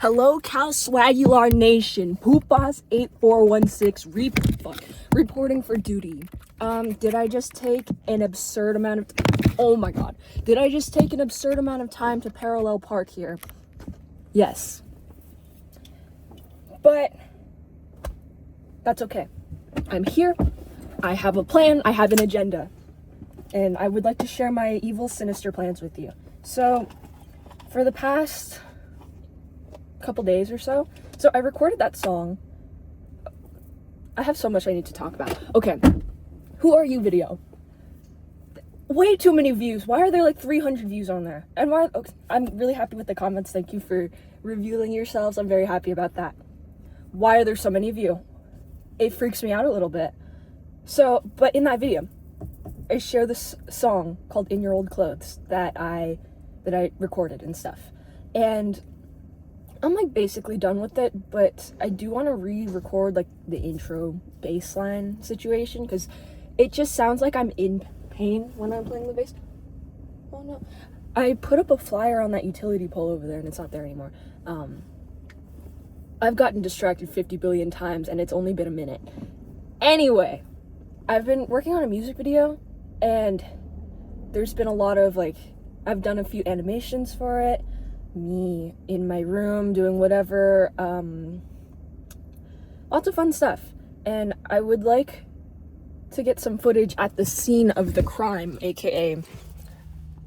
Hello, Cal Swagular Nation. Poop Boss 8416 reporting for duty. Did I just take an absurd amount of oh my god. Did I just take an absurd amount of time to parallel park here? Yes. But that's okay. I'm here. I have a plan. I have an agenda. And I would like to share my evil, sinister plans with you. So, for the past couple days or so, I recorded that song. I have so much I need to talk about. Okay, Who Are You video. Way too many views. Why are there like 300 views on there? And why? Okay, I'm really happy with the comments. Thank you for revealing yourselves. I'm very happy about that. Why are there so many of you? It freaks me out a little bit. So, but in that video, I share this song called In Your Old Clothes that I recorded and stuff. And I'm like basically done with it, but I do want to re-record like the intro bass line situation because it just sounds like I'm in pain when I'm playing the bass. Oh no. I put up a flyer on that utility pole over there and it's not there anymore. I've gotten distracted 50 billion times and it's only been a minute. Anyway, I've been working on a music video and there's been a lot of like, I've done a few animations for it, me in my room doing whatever, lots of fun stuff. And I would like to get some footage at the scene of the crime, aka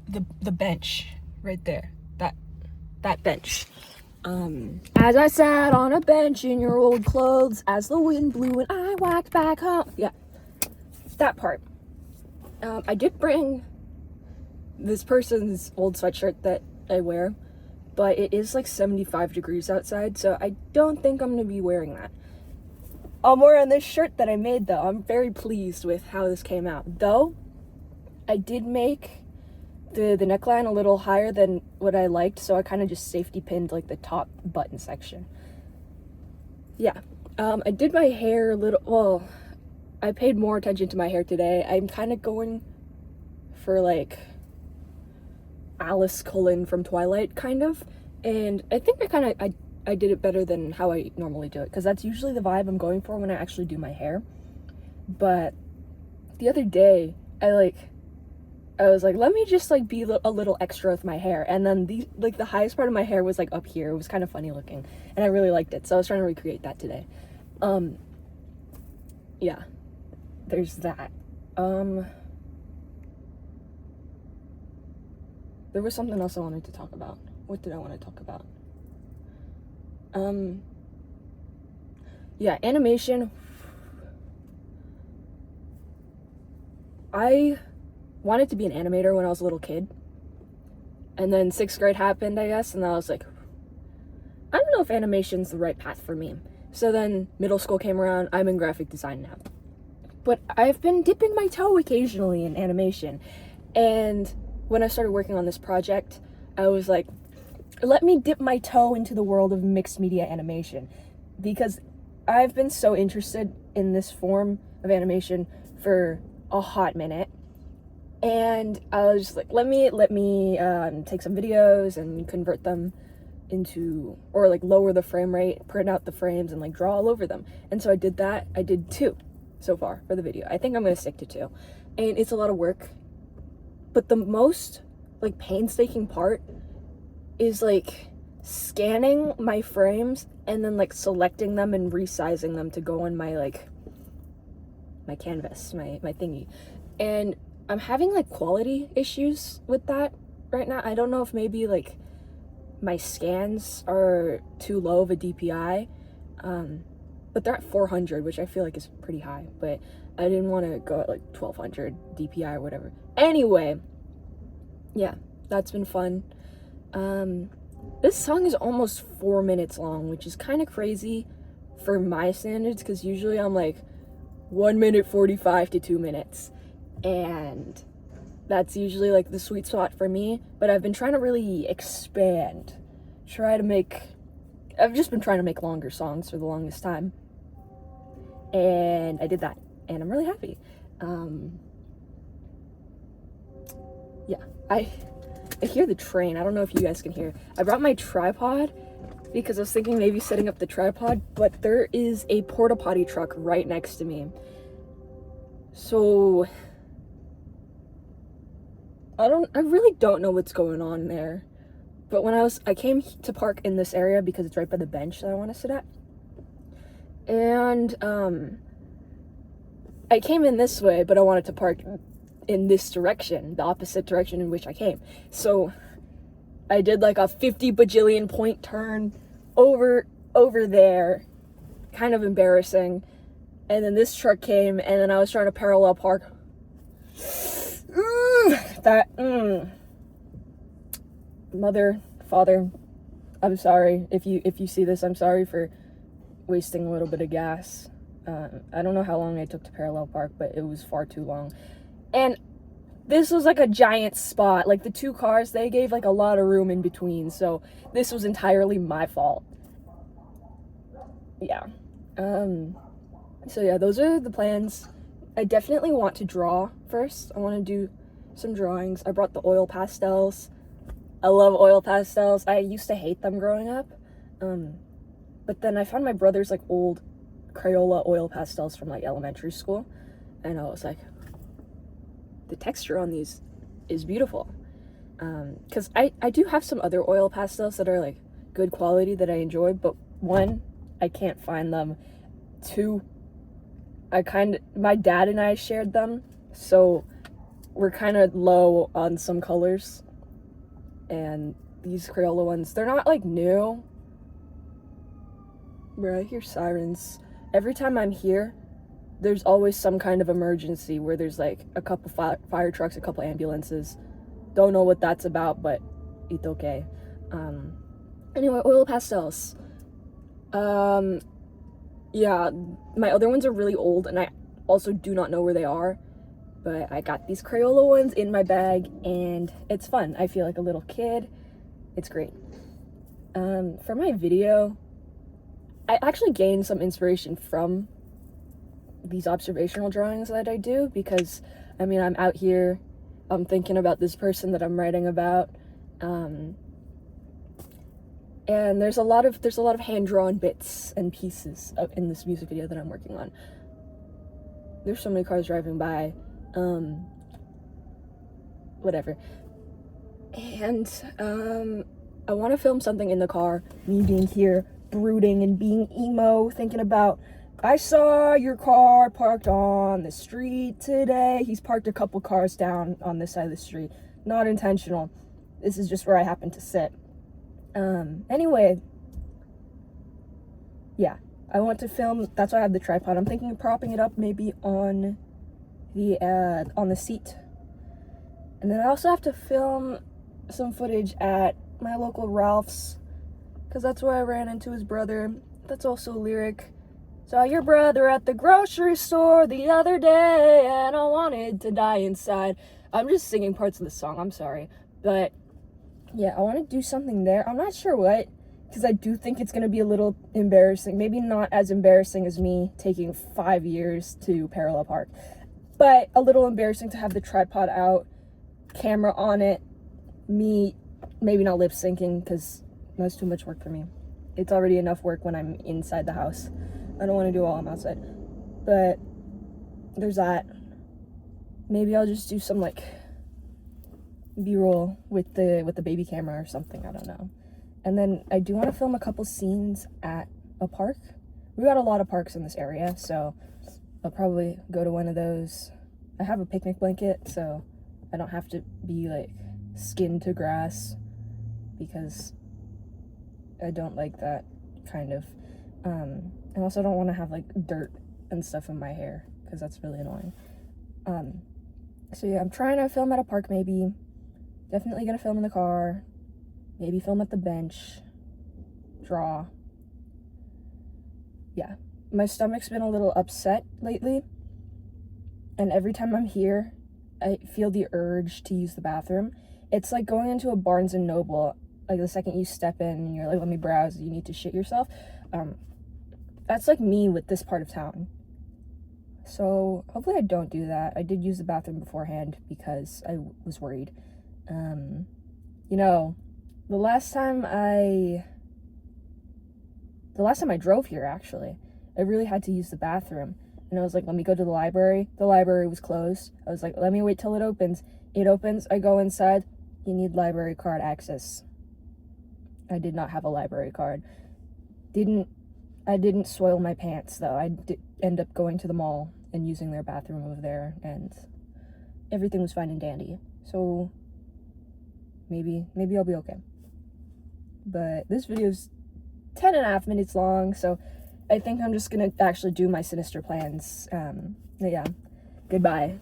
the bench right there, that bench. As I sat on a bench in your old clothes, as the wind blew and I walked back home. Yeah, that part. I did bring this person's old sweatshirt that I wear, but it is like 75 degrees outside, so I don't think I'm gonna be wearing that. I'm wearing this shirt that I made though. I'm very pleased with how this came out. Though, I did make the neckline a little higher than what I liked, so I kind of just safety pinned like the top button section. Yeah, I did my hair a little, well, I paid more attention to my hair today. I'm kind of going for like Alice Cullen from Twilight kind of, and I think I did it better than how I normally do it, because that's usually the vibe I'm going for when I actually do my hair. But the other day I was like, let me just like be a little extra with my hair, and then the highest part of my hair was like up here. It was kind of funny looking and I really liked it, so I was trying to recreate that today. Yeah, there's that. There was something else I wanted to talk about. What did I want to talk about? Yeah, animation. I wanted to be an animator when I was a little kid. And then 6th grade happened, I guess, and I was like, I don't know if animation's the right path for me. So then middle school came around, I'm in graphic design now. But I've been dipping my toe occasionally in animation. And when I started working on this project, I was like, let me dip my toe into the world of mixed media animation, because I've been so interested in this form of animation for a hot minute. And I was just like, let me take some videos and convert them into, or like lower the frame rate, print out the frames and like draw all over them. And so I did that. I did 2 so far for the video. I think I'm gonna stick to 2. And it's a lot of work. But the most like painstaking part is like scanning my frames and then like selecting them and resizing them to go on my my canvas, my thingy. And I'm having like quality issues with that right now. I don't know if maybe like my scans are too low of a DPI, but they're at 400, which I feel like is pretty high, but I didn't want to go at like 1200 DPI or whatever. Anyway, yeah, that's been fun. This song is almost 4 minutes long, which is kind of crazy for my standards, because usually I'm like 1 minute 45 to 2 minutes. And that's usually like the sweet spot for me, but I've been trying to really expand, I've just been trying to make longer songs for the longest time, and I did that, and I'm really happy. Yeah, I hear the train. I don't know if you guys can hear. I brought my tripod because I was thinking maybe setting up the tripod, but there is a porta potty truck right next to me. So I really don't know what's going on there. But when I came to park in this area because it's right by the bench that I want to sit at. And I came in this way, but I wanted to park in this direction, the opposite direction in which I came. So I did like a 50 bajillion point turn over there, kind of embarrassing. And then this truck came, and then I was trying to parallel park. Mother, father, I'm sorry if you see this. I'm sorry for wasting a little bit of gas. I don't know how long I took to parallel park, but it was far too long. And this was like a giant spot. Like the two cars, they gave like a lot of room in between. So this was entirely my fault. Yeah. So yeah, those are the plans. I definitely want to draw first. I want to do some drawings. I brought the oil pastels. I love oil pastels. I used to hate them growing up. But then I found my brother's like old Crayola oil pastels from like elementary school. And I was like, the texture on these is beautiful. Because I do have some other oil pastels that are like good quality that I enjoy, but one, I can't find them. Two, my dad and I shared them, so we're kind of low on some colors. And these Crayola ones, they're not like new. Bro, I hear sirens. Every time I'm here, there's always some kind of emergency where there's like a couple fire trucks, a couple ambulances. Don't know what that's about, but it's okay. Anyway, oil pastels. Yeah, my other ones are really old, and I also do not know where they are. But I got these Crayola ones in my bag, and it's fun. I feel like a little kid. It's great. For my video, I actually gained some inspiration from these observational drawings that I do, because, I mean, I'm out here, I'm thinking about this person that I'm writing about, and there's a lot of hand-drawn bits and pieces in this music video that I'm working on. There's so many cars driving by. Whatever. And I want to film something in the car, me being here brooding and being emo, thinking about, I saw your car parked on the street today. He's parked a couple cars down on this side of the street. Not intentional. This is just where I happen to sit. Anyway, yeah, I want to film. That's why I have the tripod. I'm thinking of propping it up maybe on the seat. And then I also have to film some footage at my local Ralph's, because that's where I ran into his brother. That's also a lyric. Saw your brother at the grocery store the other day, and I wanted to die inside. I'm just singing parts of the song, I'm sorry. But yeah, I want to do something there. I'm not sure what, because I do think it's going to be a little embarrassing. Maybe not as embarrassing as me taking 5 years to parallel park, but a little embarrassing to have the tripod out, camera on it, me maybe not lip syncing, because that's too much work for me. It's already enough work when I'm inside the house. I don't want to do it while I'm outside. But there's that. Maybe I'll just do some like B-roll with the baby camera or something, I don't know. And then I do want to film a couple scenes at a park. We got a lot of parks in this area, so I'll probably go to one of those. I have a picnic blanket, so I don't have to be like skinned to grass, because I don't like that kind of. I also don't want to have like dirt and stuff in my hair, because that's really annoying. So yeah, I'm trying to film at a park maybe. Definitely gonna film in the car. Maybe film at the bench. Draw. Yeah. My stomach's been a little upset lately. And every time I'm here, I feel the urge to use the bathroom. It's like going into a Barnes & Noble. Like the second you step in and you're like, let me browse, you need to shit yourself. That's like me with this part of town. So hopefully I don't do that. I did use the bathroom beforehand because I was worried. You know, the last time I the last time I drove here, actually, I really had to use the bathroom. And I was like, let me go to the library. The library was closed. I was like, let me wait till it opens. It opens, I go inside. You need library card access. I did not have a library card. I didn't soil my pants, though. I did end up going to the mall and using their bathroom over there, and everything was fine and dandy. So maybe I'll be okay. But this video's 10.5 minutes long, so I think I'm just gonna actually do my sinister plans. Yeah, goodbye.